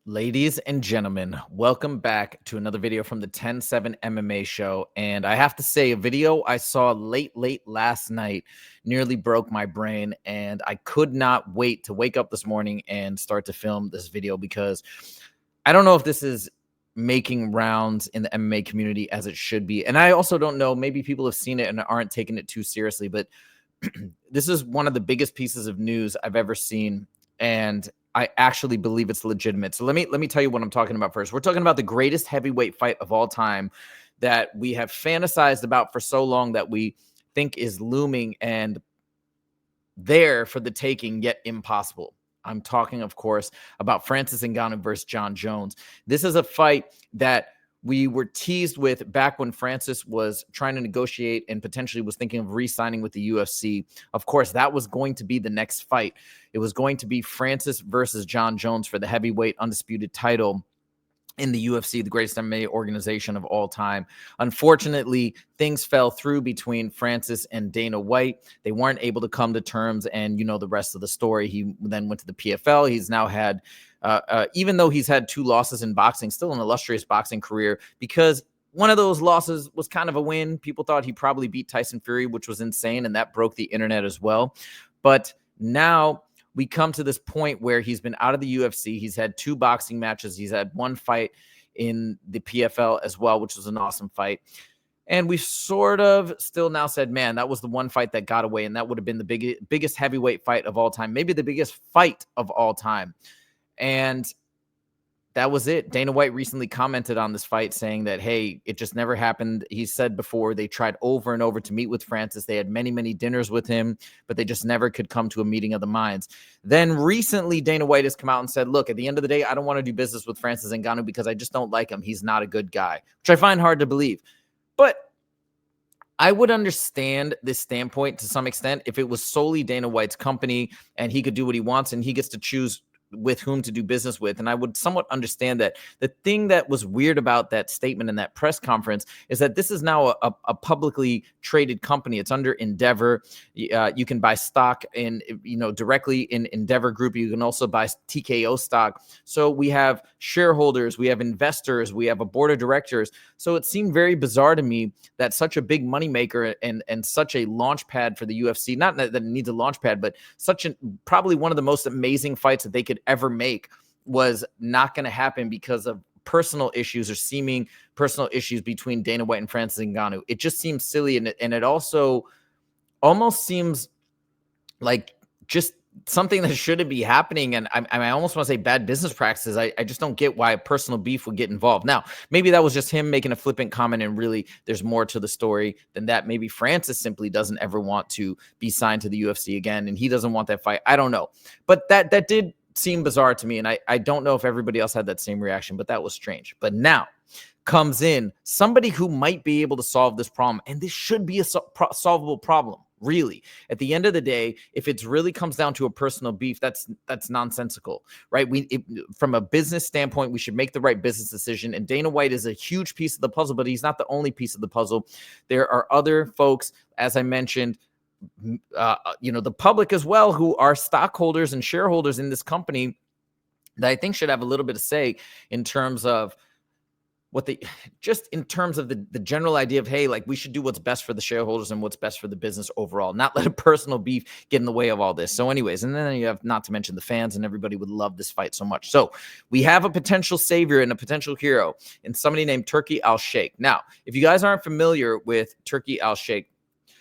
Ladies and gentlemen, welcome back to another video from the 10-7 MMA show. And I have to say, a video I saw late last night nearly broke my brain. And I could not wait to wake up this morning and start to film this video because I don't know if this is making rounds in the MMA community as it should be. And I also don't know, maybe people have seen it and aren't taking it too seriously, but this is one of the biggest pieces of news I've ever seen. And I actually believe it's legitimate. So let me tell you what I'm talking about first. We're talking about the greatest heavyweight fight of all time that we have fantasized about for so long that we think is looming and there for the taking, yet impossible. I'm talking, of course, about Francis Ngannou versus Jon Jones. This is a fight that we were teased with back when Francis was trying to negotiate and potentially was thinking of re-signing with the UFC. Of course, that was going to be the next fight. It was going to be Francis versus Jon Jones for the heavyweight undisputed title in the UFC, the greatest MMA organization of all time. Unfortunately, things fell through between Francis and Dana White. They weren't able to come to terms, and you know the rest of the story. He then went to the PFL. He's now had, even though he's had 2 losses in boxing, still an illustrious boxing career because one of those losses was kind of a win. People thought he probably beat Tyson Fury, which was insane, and that broke the internet as well. But now we come to this point where he's been out of the UFC. He's had 2 boxing matches. He's had 1 fight in the PFL as well, which was an awesome fight. And we sort of still now said, man, that was the one fight that got away, and that would have been the biggest heavyweight fight of all time, maybe the biggest fight of all time. And that was it. Dana White recently commented on this fight saying that, hey, it just never happened. He said before they tried over and over to meet with Francis. They had many, many dinners with him, but they just never could come to a meeting of the minds. Then recently, Dana White has come out and said, look, at the end of the day, I don't want to do business with Francis Ngannou because I just don't like him. He's not a good guy, which I find hard to believe. But I would understand this standpoint to some extent if it was solely Dana White's company and he could do what he wants and he gets to choose with whom to do business with. And I would somewhat understand that. The thing that was weird about that statement in that press conference is that this is now a publicly traded company. It's under Endeavor. You can buy stock in, directly in Endeavor Group. You can also buy TKO stock. So we have shareholders, we have investors, we have a board of directors. So it seemed very bizarre to me that such a big moneymaker and such a launch pad for the UFC, not that it needs a launch pad, but probably one of the most amazing fights that they could ever make was not going to happen because of personal issues or seeming personal issues between Dana White and Francis Ngannou. It just seems silly, and it also almost seems like just something that shouldn't be happening. And I almost want to say bad business practices. I just don't get why a personal beef would get involved. Now, maybe that was just him making a flippant comment, and really there's more to the story than that. Maybe Francis simply doesn't ever want to be signed to the UFC again, and he doesn't want that fight. I don't know. But that did seem bizarre to me, and I don't know if everybody else had that same reaction, but that was strange. But now comes in somebody who might be able to solve this problem, and this should be a solvable problem. Really, at the end of the day, if it really comes down to a personal beef, that's nonsensical, right? From a business standpoint, we should make the right business decision. And Dana White is a huge piece of the puzzle, but he's not the only piece of the puzzle. There are other folks, as I mentioned, the public as well, who are stockholders and shareholders in this company that I think should have a little bit of say in terms of in terms of the general idea of, hey, like, we should do what's best for the shareholders and what's best for the business overall, not let a personal beef get in the way of all this. So anyways, and then you have, not to mention, the fans, and everybody would love this fight so much. So we have a potential savior and a potential hero in somebody named Turki Alsheikh. Now, if you guys aren't familiar with Turki Alsheikh,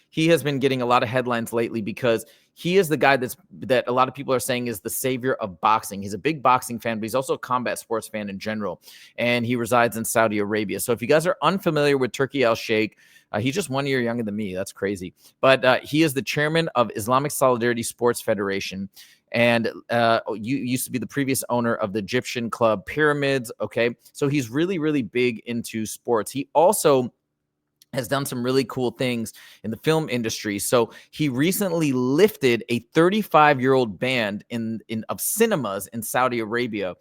he has been getting a lot of headlines lately because he is the guy that a lot of people are saying is the savior of boxing. He's a big boxing fan, but he's also a combat sports fan in general, and he resides in Saudi Arabia. So if you guys are unfamiliar with Turki Alsheikh, he's just 1 year younger than me. That's crazy. But he is the chairman of Islamic Solidarity Sports Federation, and used to be the previous owner of the Egyptian club Pyramids. Okay, so he's really, really big into sports. He also has done some really cool things in the film industry. So he recently lifted a 35-year-old ban of cinemas in Saudi Arabia.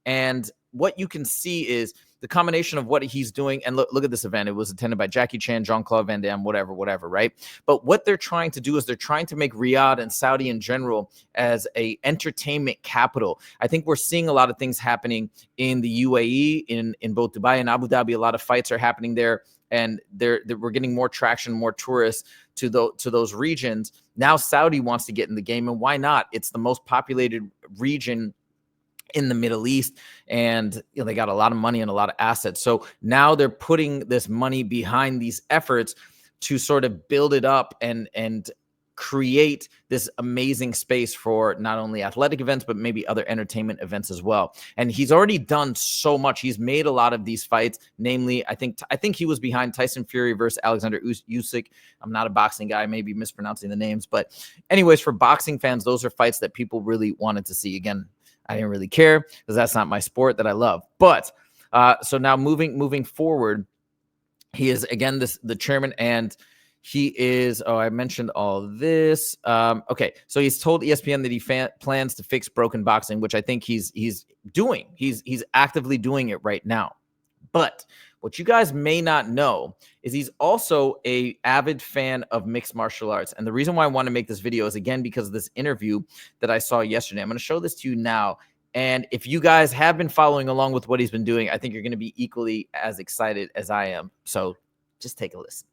And what you can see is the combination of what he's doing, and look at this event. It was attended by Jackie Chan, Jean-Claude Van Damme, whatever, right? But what they're trying to do is they're trying to make Riyadh and Saudi in general as a entertainment capital. I think we're seeing a lot of things happening in the UAE, in both Dubai and Abu Dhabi. A lot of fights are happening there, and we're getting more traction, more tourists to those regions. Now Saudi wants to get in the game, and why not? It's the most populated region in the Middle East, and they got a lot of money and a lot of assets. So now they're putting this money behind these efforts to sort of build it up and create this amazing space for not only athletic events, but maybe other entertainment events as well. And he's already done so much. He's made a lot of these fights, namely, I think he was behind Tyson Fury versus Alexander Usyk. I'm not a boxing guy, maybe mispronouncing the names, but anyways, for boxing fans, those are fights that people really wanted to see. Again, I didn't really care because that's not my sport that I love. But so now moving forward, he is again the chairman, and he is. Oh, I mentioned all this. Okay, so he's told ESPN that he plans to fix broken boxing, which I think he's doing. He's actively doing it right now. But what you guys may not know is he's also a avid fan of mixed martial arts. And the reason why I want to make this video is, again, because of this interview that I saw yesterday. I'm going to show this to you now. And if you guys have been following along with what he's been doing, I think you're going to be equally as excited as I am. So just take a listen.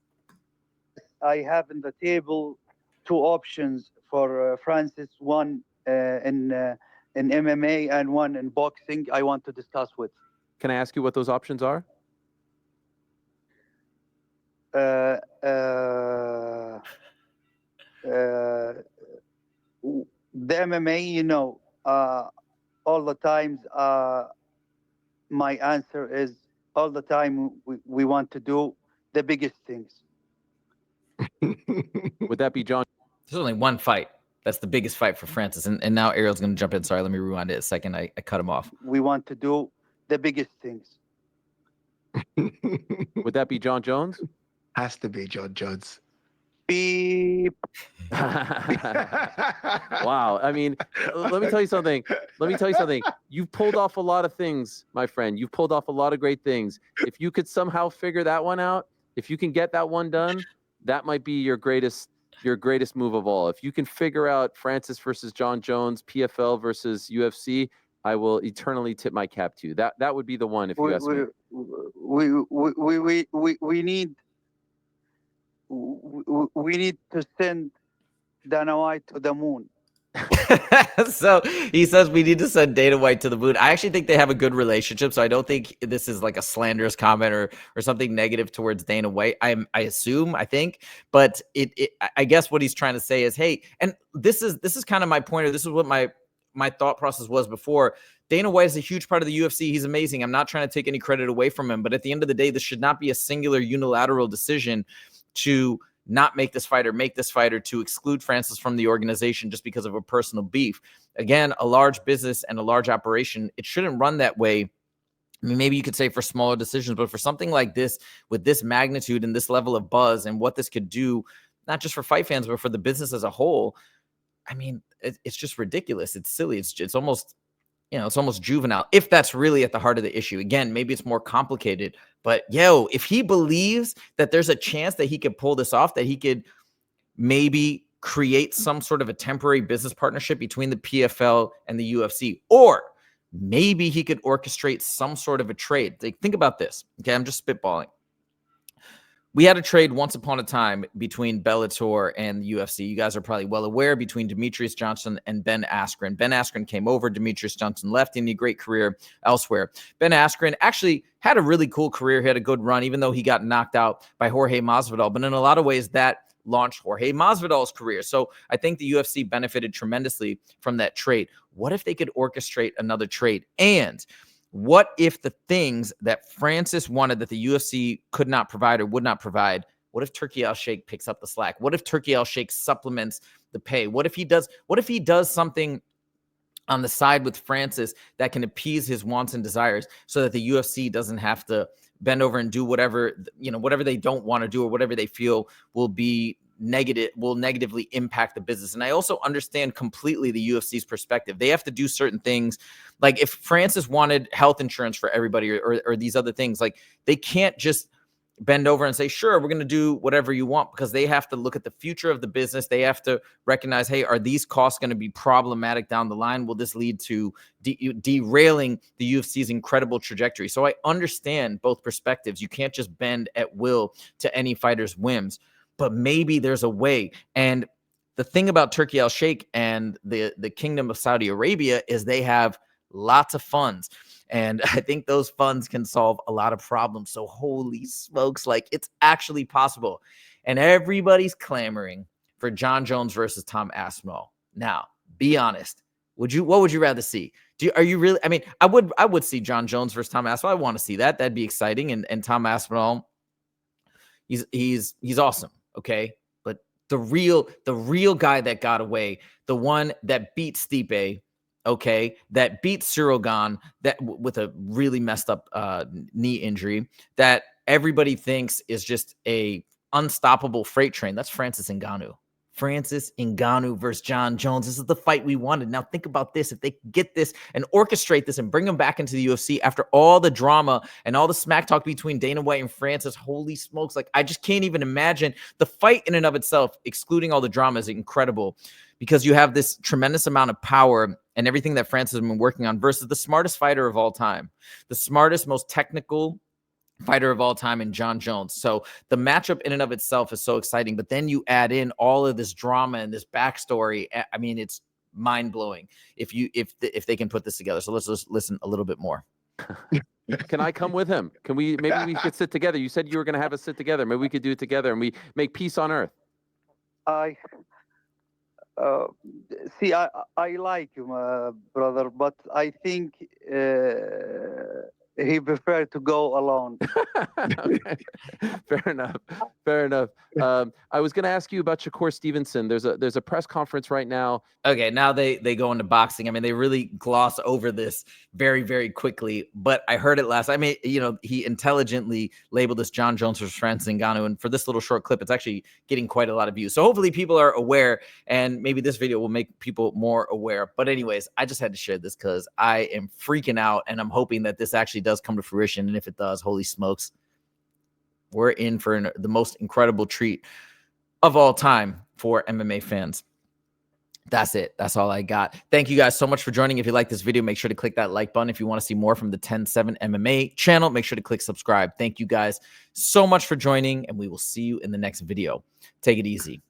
I have in the table two options for Francis, one in MMA and one in boxing I want to discuss with. Can I ask you what those options are? The MMA, all the times, my answer is all the time we want to do the biggest things. Would that be Jon? There's only one fight. That's the biggest fight for Francis. And now Ariel's going to jump in. Sorry, let me rewind it a second. I cut him off. We want to do the biggest things. Would that be Jon Jones? Has to be Jon Jones. Beep. Wow. I mean, let me tell you something. You've pulled off a lot of things, my friend. You've pulled off a lot of great things. If you could somehow figure that one out, if you can get that one done, that might be your greatest move of all. If you can figure out Francis versus Jon Jones, PFL versus UFC, I will eternally tip my cap to you. That would be the one if you ask me. We need to send Dana White to the moon. So he says we need to send Dana White to the moon. I actually think they have a good relationship, so I don't think this is like a slanderous comment or something negative towards Dana White. I think, but I guess what he's trying to say is, hey, and this is kind of my point, or this is what my thought process was before. Dana White is a huge part of the UFC. He's amazing. I'm not trying to take any credit away from him, but at the end of the day, this should not be a singular unilateral decision to not make this fighter, to exclude Francis from the organization just because of a personal beef. Again, a large business and a large operation, it shouldn't run that way. I mean, maybe you could say for smaller decisions, but for something like this, with this magnitude and this level of buzz and what this could do, not just for fight fans, but for the business as a whole, I mean, it's just ridiculous. It's silly. It's almost, it's almost juvenile, if that's really at the heart of the issue. Again, maybe it's more complicated, but if he believes that there's a chance that he could pull this off, that he could maybe create some sort of a temporary business partnership between the PFL and the UFC, or maybe he could orchestrate some sort of a trade. Think about this. Okay, I'm just spitballing. We had a trade once upon a time between Bellator and the UFC. You guys are probably well aware, between Demetrius Johnson and Ben Askren. Ben Askren came over. Demetrius Johnson left. In a great career elsewhere. Ben Askren actually had a really cool career. He had a good run, even though he got knocked out by Jorge Masvidal. But in a lot of ways, that launched Jorge Masvidal's career. So I think the UFC benefited tremendously from that trade. What if they could orchestrate another trade? And what if the things that Francis wanted that the UFC could not provide or would not provide, what if Turki Alsheikh picks up the slack? What if Turki Alsheikh supplements the pay? What if he does something on the side with Francis that can appease his wants and desires, so that the UFC doesn't have to bend over and do whatever they don't want to do, or whatever they feel will be negatively impact the business. And I also understand completely the UFC's perspective. They have to do certain things. Like if Francis wanted health insurance for everybody or these other things, like they can't just bend over and say, sure, we're going to do whatever you want, because they have to look at the future of the business. They have to recognize, hey, are these costs going to be problematic down the line? Will this lead to derailing the UFC's incredible trajectory? So I understand both perspectives. You can't just bend at will to any fighter's whims, but maybe there's a way. And the thing about Turki Alsheikh and the Kingdom of Saudi Arabia is they have lots of funds. And I think those funds can solve a lot of problems. So holy smokes, like it's actually possible. And everybody's clamoring for Jon Jones versus Tom Aspinall. Now, be honest. What would you rather see? Are you really? I mean, I would see Jon Jones versus Tom Aspinall. I want to see that. That'd be exciting. And Tom Aspinall, he's awesome. Okay. But the real guy that got away, the one that beat Stipe, okay, that beat Sirogan, that with a really messed up knee injury, that everybody thinks is just a unstoppable freight train. That's Francis Ngannou. Francis Ngannou versus Jon Jones. This is the fight we wanted. Now think about this. If they get this and orchestrate this and bring him back into the UFC after all the drama and all the smack talk between Dana White and Francis, holy smokes. Like I just can't even imagine. The fight in and of itself, excluding all the drama, is incredible, because you have this tremendous amount of power and everything that Francis has been working on versus the smartest fighter of all time, the smartest, most technical fighter of all time in Jon Jones. So the matchup in and of itself is so exciting, but then you add in all of this drama and this backstory. I mean, it's mind blowing if they can put this together. So let's just listen a little bit more. Can I come with him? Maybe we could sit together. You said you were going to have us sit together. Maybe we could do it together and we make peace on earth. See, I like him, brother, but I think he preferred to go alone. Okay. Fair enough. Fair enough. I was going to ask you about Shakur Stevenson. There's a press conference right now. Okay, now they go into boxing. I mean, they really gloss over this very, very quickly. But I heard it last. I mean, he intelligently labeled this Jon Jones versus Francis Ngannou, and for this little short clip, it's actually getting quite a lot of views. So hopefully, people are aware, and maybe this video will make people more aware. But anyways, I just had to share this because I am freaking out, and I'm hoping that this actually does come to fruition. And if it does, holy smokes, we're in for the most incredible treat of all time for MMA fans. That's it. That's all I got. Thank you guys so much for joining. If you like this video, make sure to click that like button. If you want to see more from the 10-7 MMA channel, make sure to click subscribe. Thank you guys so much for joining, and we will see you in the next video. Take it easy.